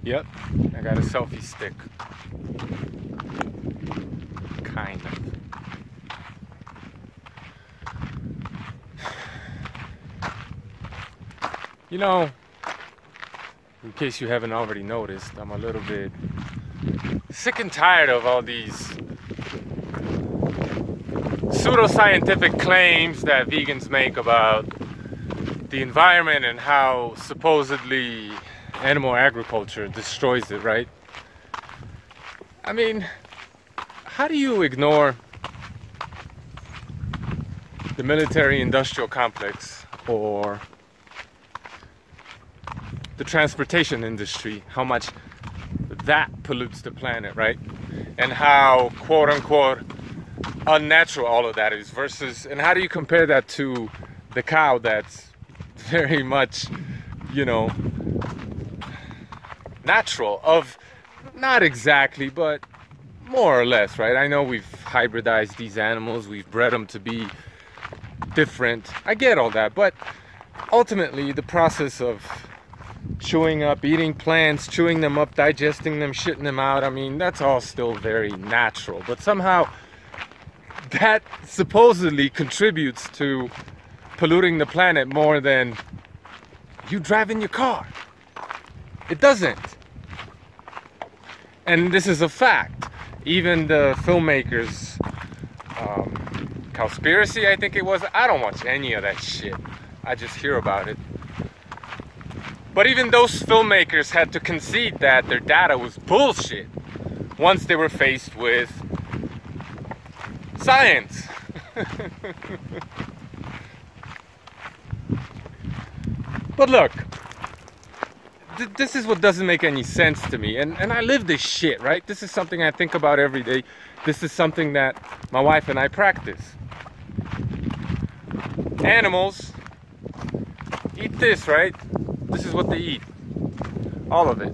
Yep, I got a selfie stick. Kind of. You know, in case you haven't already noticed, I'm a little bit sick and tired of all these pseudoscientific claims that vegans make about the environment and how supposedly animal agriculture destroys it, right? I mean, how do you ignore the military-industrial complex or the transportation industry, how much that pollutes the planet, right? And how, quote-unquote, unnatural all of that is versus, and how do you compare that to the cow that's very much, you know, natural, of not exactly, but more or less, right? I know we've hybridized these animals, we've bred them to be different, I get all that, but ultimately the process of chewing up, eating plants, chewing them up, digesting them, shitting them out, I mean, that's all still very natural, but somehow that supposedly contributes to polluting the planet more than you driving your car. It doesn't. And this is a fact. Even the filmmakers, Cowspiracy, I think it was, I don't watch any of that shit. I just hear about it. But even those filmmakers had to concede that their data was bullshit once they were faced with science. But look, this is what doesn't make any sense to me, and I live this shit, right? This is something I think about every day. This is something that my wife and I practice. Animals eat this, right? This is what they eat. All of it.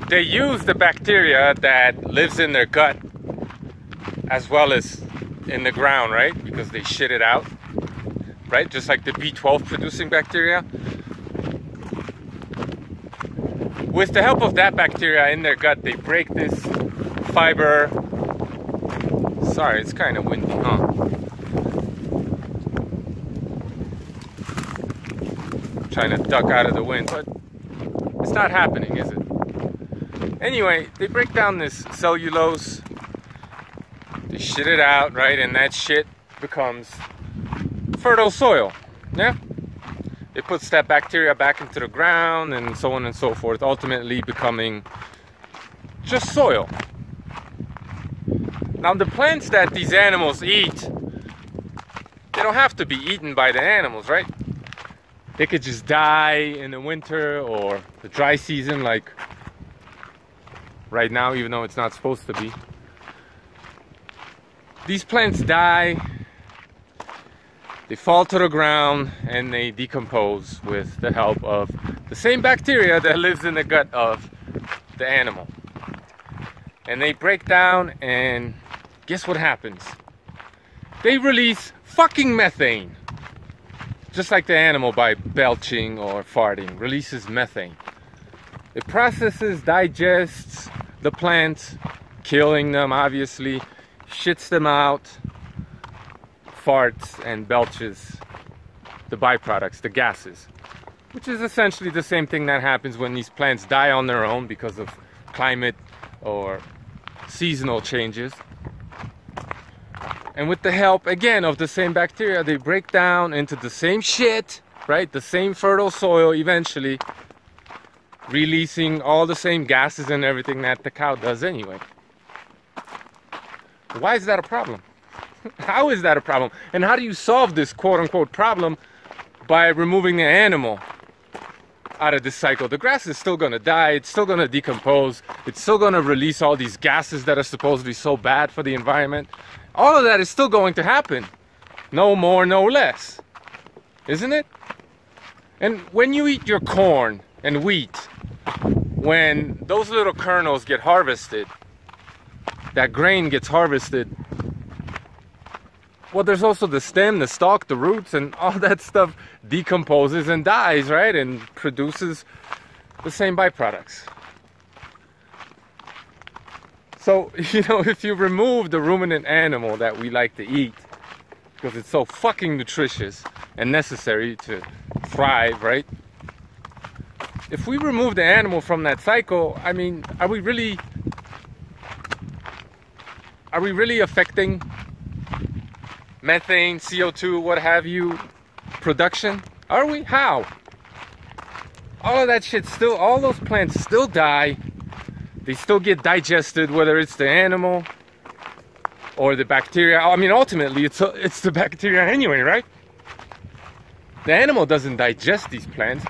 They use the bacteria that lives in their gut as well as in the ground, right? Because they shit it out, right? Just like the B12 producing bacteria. With the help of that bacteria in their gut, they break this fiber. Sorry, it's kind of windy, huh? Trying to duck out of the wind, but it's not happening, is it? Anyway, they break down this cellulose, they shit it out, right? And that shit becomes fertile soil, yeah? It puts that bacteria back into the ground and so on and so forth, ultimately becoming just soil. Now the plants that these animals eat, they don't have to be eaten by the animals, right? They could just die in the winter or the dry season, like right now, even though it's not supposed to be. These plants die, they fall to the ground, and they decompose with the help of the same bacteria that lives in the gut of the animal. And they break down, and guess what happens? They release fucking methane. Just like the animal, by belching or farting, releases methane. It processes, digests the plants, killing them obviously, shits them out, farts and belches the byproducts, the gases, which is essentially the same thing that happens when these plants die on their own because of climate or seasonal changes. And with the help, again, of the same bacteria, they break down into the same shit, right? The same fertile soil eventually, releasing all the same gases and everything that the cow does anyway. Why is that a problem? How is that a problem? And how do you solve this quote-unquote problem by removing the animal out of this cycle? The grass is still going to die, it's still going to decompose, it's still going to release all these gases that are supposedly so bad for the environment. All of that is still going to happen. No more, no less. Isn't it? And when you eat your corn and wheat, when those little kernels get harvested, that grain gets harvested, well, there's also the stem, the stalk, the roots, and all that stuff decomposes and dies, right? And produces the same byproducts. So, you know, if you remove the ruminant animal that we like to eat, because it's so fucking nutritious and necessary to thrive, right? If we remove the animal from that cycle, I mean, are we really affecting methane, CO2, what have you, production? Are we? How? All of that shit still, all those plants still die. They still get digested, whether it's the animal or the bacteria. I mean, ultimately, it's the bacteria anyway, right? The animal doesn't digest these plants.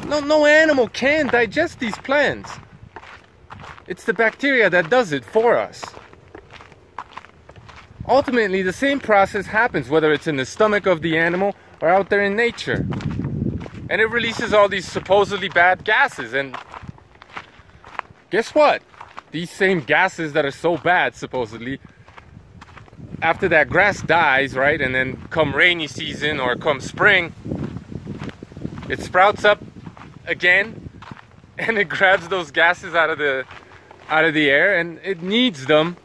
No animal can digest these plants. It's the bacteria that does it for us. Ultimately, the same process happens, whether it's in the stomach of the animal or out there in nature. And it releases all these supposedly bad gases. And guess what? These same gases that are so bad, supposedly, after that grass dies, right, and then come rainy season or come spring, it sprouts up again, and it grabs those gases out of the air, and it needs them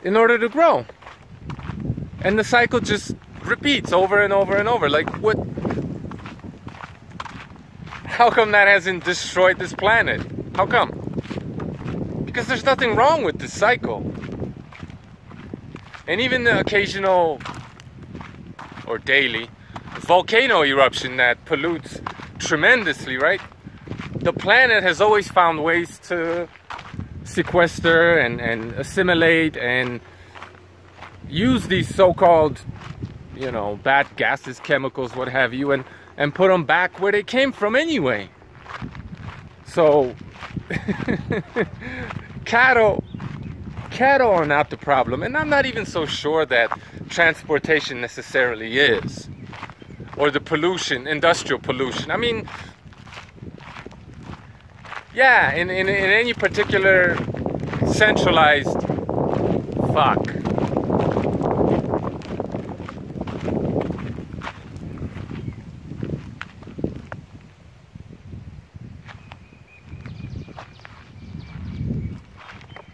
in order to grow. And the cycle just repeats over and over and over. Like, what? How come that hasn't destroyed this planet? How come? Because there's nothing wrong with this cycle. And even the occasional or daily volcano eruption that pollutes tremendously, right? The planet has always found ways to sequester and assimilate and use these so-called, you know, bad gases, chemicals, what have you, and put them back where they came from anyway. So cattle are not the problem, and I'm not even so sure that transportation necessarily is, or the pollution, industrial pollution. I mean, yeah, in any particular centralized fuck.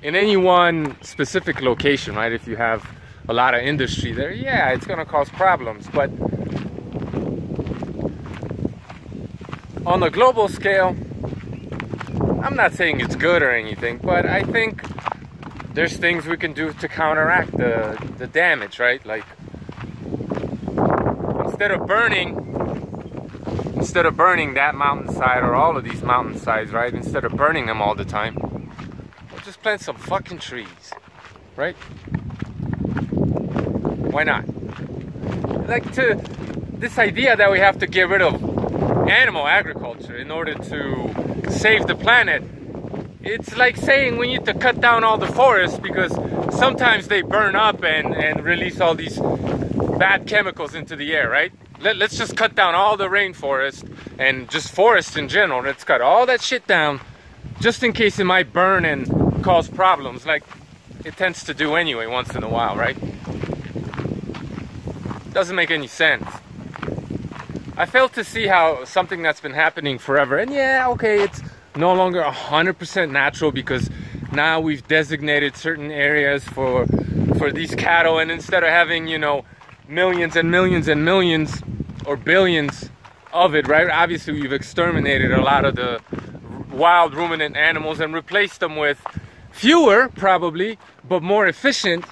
In any one specific location, right? If you have a lot of industry there, yeah, it's gonna cause problems. But on a global scale, I'm not saying it's good or anything, but I think there's things we can do to counteract the damage, right? Like, instead of burning that mountainside or all of these mountainsides, right? Instead of burning them all the time, we'll just plant some fucking trees, right? Why not? Like, to this idea that we have to get rid of animal agriculture in order to save the planet, it's like saying we need to cut down all the forests because sometimes they burn up and release all these bad chemicals into the air, right? Let's just cut down all the rainforest and just forests in general. Let's cut all that shit down just in case it might burn and cause problems, like it tends to do anyway once in a while, right? Doesn't make any sense. I fail to see how something that's been happening forever, and yeah, okay, it's no longer 100% natural because now we've designated certain areas for these cattle, and instead of having, you know, millions and millions and millions or billions of it, right? Obviously, we've exterminated a lot of the wild ruminant animals and replaced them with fewer, probably, but more efficient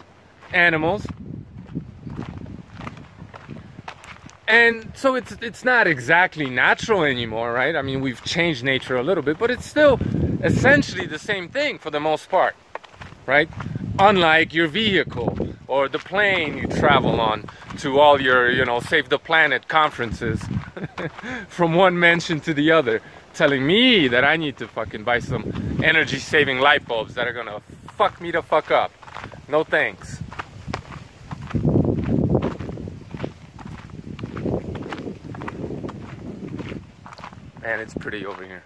animals. And so it's not exactly natural anymore, right? I mean, we've changed nature a little bit, but it's still essentially the same thing for the most part, right? Unlike your vehicle or the plane you travel on to all your, you know, Save the Planet conferences from one mansion to the other, telling me that I need to fucking buy some energy-saving light bulbs that are gonna fuck me the fuck up. No thanks. Man, it's pretty over here.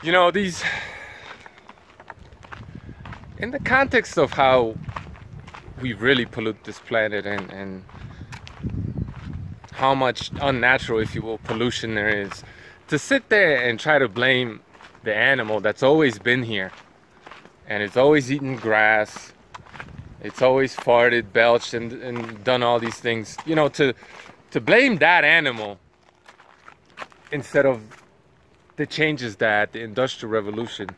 You know, these, in the context of how we really pollute this planet and how much unnatural, if you will, pollution there is, to sit there and try to blame the animal that's always been here and it's always eaten grass, it's always farted, belched, and done all these things, you know, to blame that animal instead of the changes that the Industrial Revolution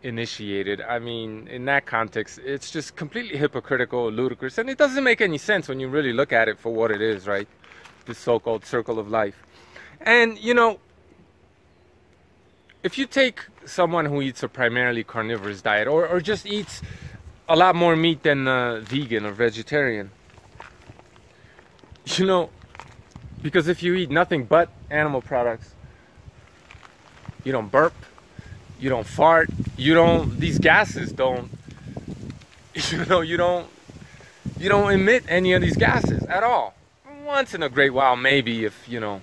initiated. I mean, in that context, it's just completely hypocritical, ludicrous, and it doesn't make any sense when you really look at it for what it is, right? This so-called circle of life. And, you know, if you take someone who eats a primarily carnivorous diet, or just eats a lot more meat than vegan or vegetarian, you know, because if you eat nothing but animal products, you don't burp, you don't fart, you don't, these gases don't, you know, you don't emit any of these gases at all. Once in a great while, maybe, if, you know,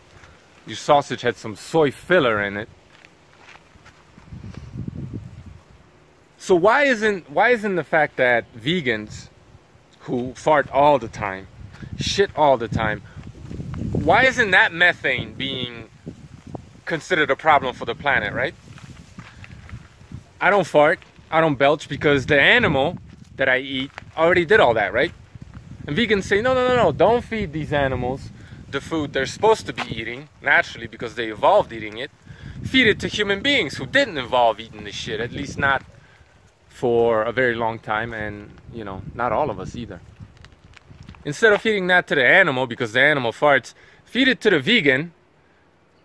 your sausage had some soy filler in it. So why isn't the fact that vegans who fart all the time, shit all the time, why isn't that methane being considered a problem for the planet, right? I don't fart, I don't belch because the animal that I eat already did all that, right? And vegans say, no, don't feed these animals the food they're supposed to be eating, naturally, because they evolved eating it. Feed it to human beings who didn't evolve eating this shit, at least not for a very long time, and, you know, not all of us either. Instead of feeding that to the animal because the animal farts, feed it to the vegan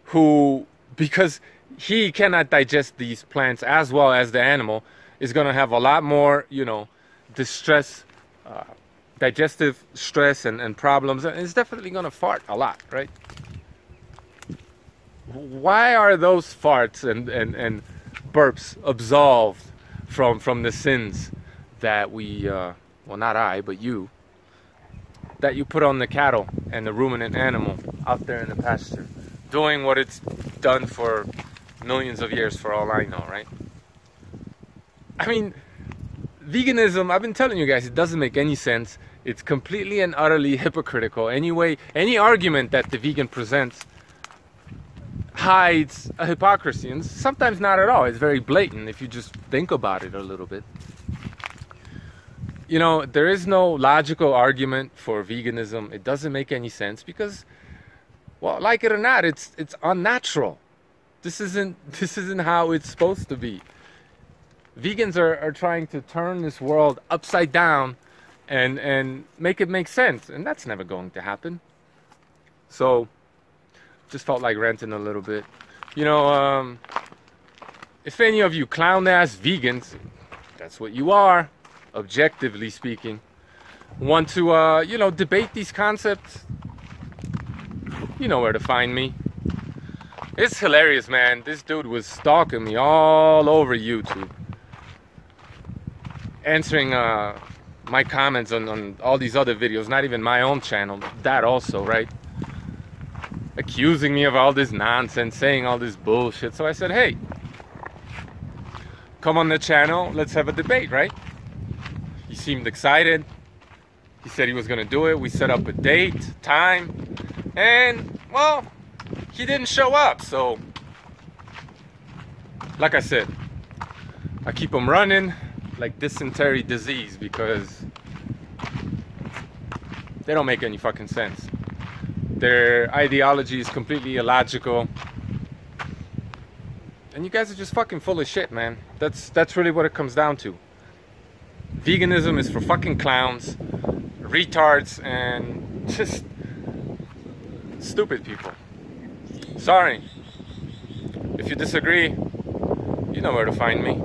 who, because he cannot digest these plants as well as the animal, is going to have a lot more, you know, distress, digestive stress and problems, and it's definitely going to fart a lot, right? Why are those farts and burps absolved from the sins that we, well, not I, but you, that you put on the cattle and the ruminant animal out there in the pasture, doing what it's done for millions of years for all I know, right? I mean, veganism, I've been telling you guys, it doesn't make any sense. It's completely and utterly hypocritical. Anyway, any argument that the vegan presents hides a hypocrisy, and sometimes not at all. It's very blatant if you just think about it a little bit. You know, there is no logical argument for veganism. It doesn't make any sense because, well, like it or not, it's unnatural. This isn't how it's supposed to be. Vegans are trying to turn this world upside down and make it make sense, and that's never going to happen. So, just felt like ranting a little bit. You know, if any of you clown-ass vegans, that's what you are, objectively speaking, want to, you know, debate these concepts, you know where to find me. It's hilarious, man. This dude was stalking me all over YouTube, answering my comments on all these other videos, not even my own channel, that also, right? Accusing me of all this nonsense, saying all this bullshit. So I said, hey, come on the channel, let's have a debate, right? He seemed excited. He said he was gonna do it. We set up a date, time, and, well, he didn't show up. So, like I said, I keep them running like dysentery disease because they don't make any fucking sense. Their ideology is completely illogical, and you guys are just fucking full of shit, man. That's really what it comes down to. Veganism is for fucking clowns, retards, and just stupid people. Sorry. If you disagree, you know where to find me.